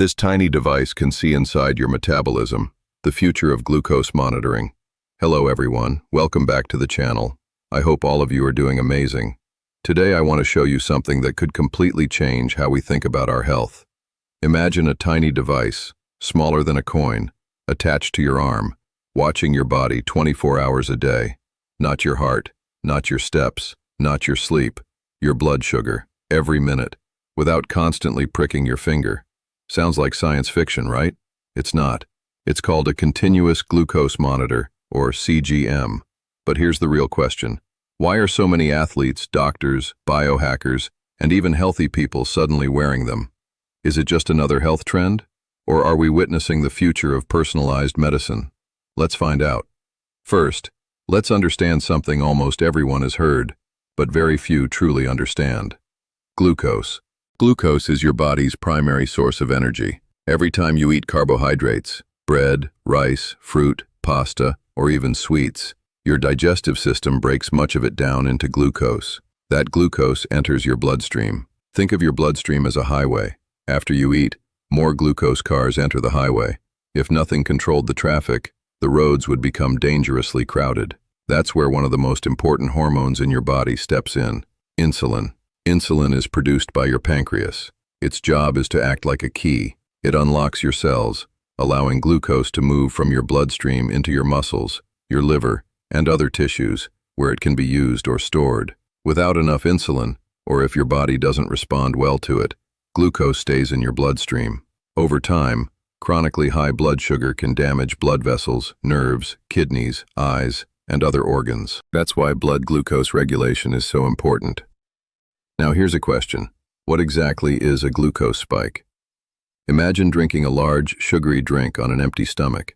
This tiny device can see inside your metabolism, the future of glucose monitoring. Hello everyone, welcome back to the channel. I hope all of you are doing amazing. Today I want to show you something that could completely change how we think about our health. Imagine a tiny device, smaller than a coin, attached to your arm, watching your body 24 hours a day. Not your heart, not your steps, not your sleep, your blood sugar, every minute, without constantly pricking your finger. Sounds like science fiction, right? It's not. It's called a continuous glucose monitor, or CGM. But here's the real question. Why are so many athletes, doctors, biohackers, and even healthy people suddenly wearing them? Is it just another health trend? Or are we witnessing the future of personalized medicine? Let's find out. First, let's understand something almost everyone has heard, but very few truly understand. Glucose. Glucose is your body's primary source of energy. Every time you eat carbohydrates, bread, rice, fruit, pasta, or even sweets, your digestive system breaks much of it down into glucose. That glucose enters your bloodstream. Think of your bloodstream as a highway. After you eat, more glucose cars enter the highway. If nothing controlled the traffic, the roads would become dangerously crowded. That's where one of the most important hormones in your body steps in: insulin. Insulin is produced by your pancreas. Its job is to act like a key. It unlocks your cells, allowing glucose to move from your bloodstream into your muscles, your liver, and other tissues, where it can be used or stored. Without enough insulin, or if your body doesn't respond well to it, glucose stays in your bloodstream. Over time, chronically high blood sugar can damage blood vessels, nerves, kidneys, eyes, and other organs. That's why blood glucose regulation is so important. Now here's a question. What exactly is a glucose spike? Imagine drinking a large, sugary drink on an empty stomach.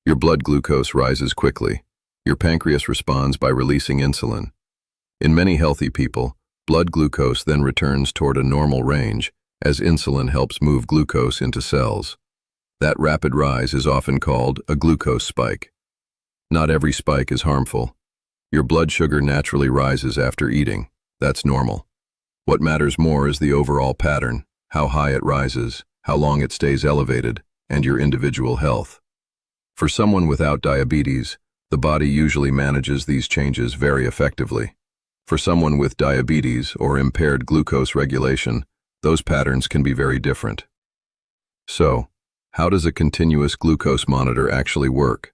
Your blood glucose rises quickly. Your pancreas responds by releasing insulin. In many healthy people, blood glucose then returns toward a normal range, as insulin helps move glucose into cells. That rapid rise is often called a glucose spike. Not every spike is harmful. Your blood sugar naturally rises after eating. That's normal. What matters more is the overall pattern, how high it rises, how long it stays elevated, and your individual health. For someone without diabetes, the body usually manages these changes very effectively. For someone with diabetes or impaired glucose regulation, those patterns can be very different. So, how does a continuous glucose monitor actually work?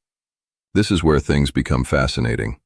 This is where things become fascinating.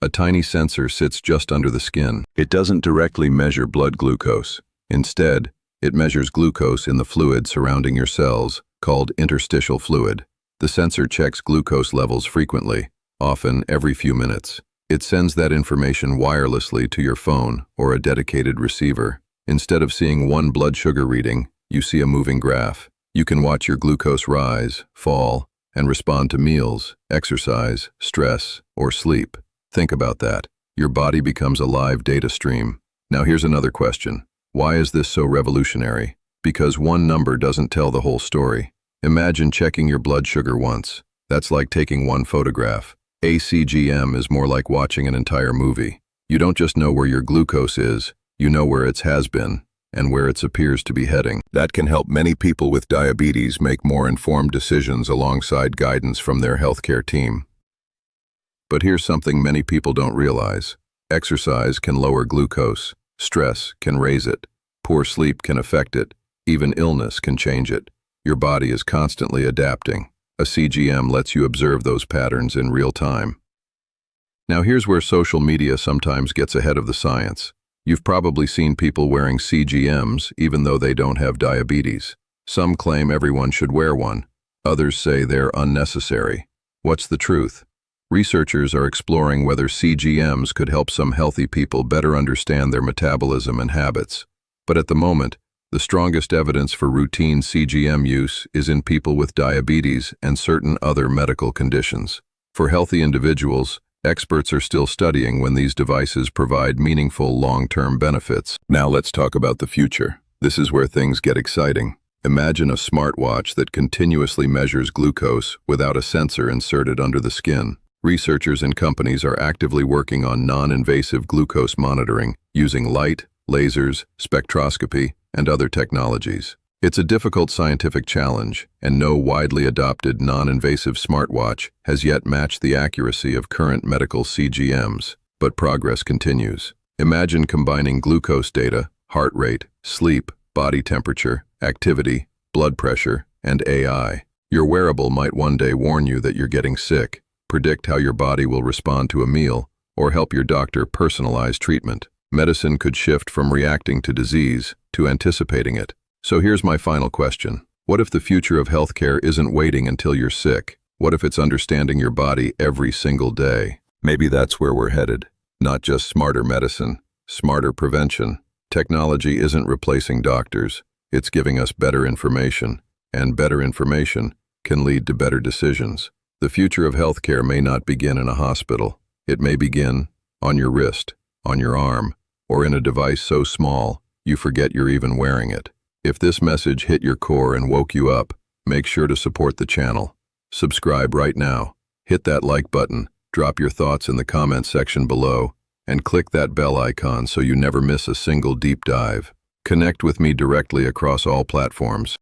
A tiny sensor sits just under the skin. It doesn't directly measure blood glucose. Instead, it measures glucose in the fluid surrounding your cells, called interstitial fluid. The sensor checks glucose levels frequently, often every few minutes. It sends that information wirelessly to your phone or a dedicated receiver. Instead of seeing one blood sugar reading, you see a moving graph. You can watch your glucose rise, fall, and respond to meals, exercise, stress, or sleep. Think about that. Your body becomes a live data stream. Now here's another question. Why is this so revolutionary? Because one number doesn't tell the whole story. Imagine checking your blood sugar once. That's like taking one photograph. A CGM is more like watching an entire movie. You don't just know where your glucose is, you know where it has been, and where it appears to be heading. That can help many people with diabetes make more informed decisions alongside guidance from their healthcare team. But here's something many people don't realize. Exercise can lower glucose, stress can raise it, poor sleep can affect it, even illness can change it. Your body is constantly adapting. A CGM lets you observe those patterns in real time. Now here's where social media sometimes gets ahead of the science. You've probably seen people wearing CGMs even though they don't have diabetes. Some claim everyone should wear one. Others say they're unnecessary. What's the truth? Researchers are exploring whether CGMs could help some healthy people better understand their metabolism and habits. But at the moment, the strongest evidence for routine CGM use is in people with diabetes and certain other medical conditions. For healthy individuals, experts are still studying when these devices provide meaningful long-term benefits. Now let's talk about the future. This is where things get exciting. Imagine a smartwatch that continuously measures glucose without a sensor inserted under the skin. Researchers and companies are actively working on non-invasive glucose monitoring using light, lasers, spectroscopy, and other technologies. It's a difficult scientific challenge, and no widely adopted non-invasive smartwatch has yet matched the accuracy of current medical CGMs, but progress continues. Imagine combining glucose data, heart rate, sleep, body temperature, activity, blood pressure, and AI. Your wearable might one day warn you that you're getting sick, predict how your body will respond to a meal, or help your doctor personalize treatment. Medicine could shift from reacting to disease to anticipating it. So here's my final question. What if the future of healthcare isn't waiting until you're sick? What if it's understanding your body every single day? Maybe that's where we're headed. Not just smarter medicine, smarter prevention. Technology isn't replacing doctors. It's giving us better information, and better information can lead to better decisions. The future of healthcare may not begin in a hospital. It may begin on your wrist, on your arm, or in a device so small you forget you're even wearing it. If this message hit your core and woke you up, make sure to support the channel. Subscribe right now, hit that like button, drop your thoughts in the comment section below, and click that bell icon so you never miss a single deep dive. Connect with me directly across all platforms.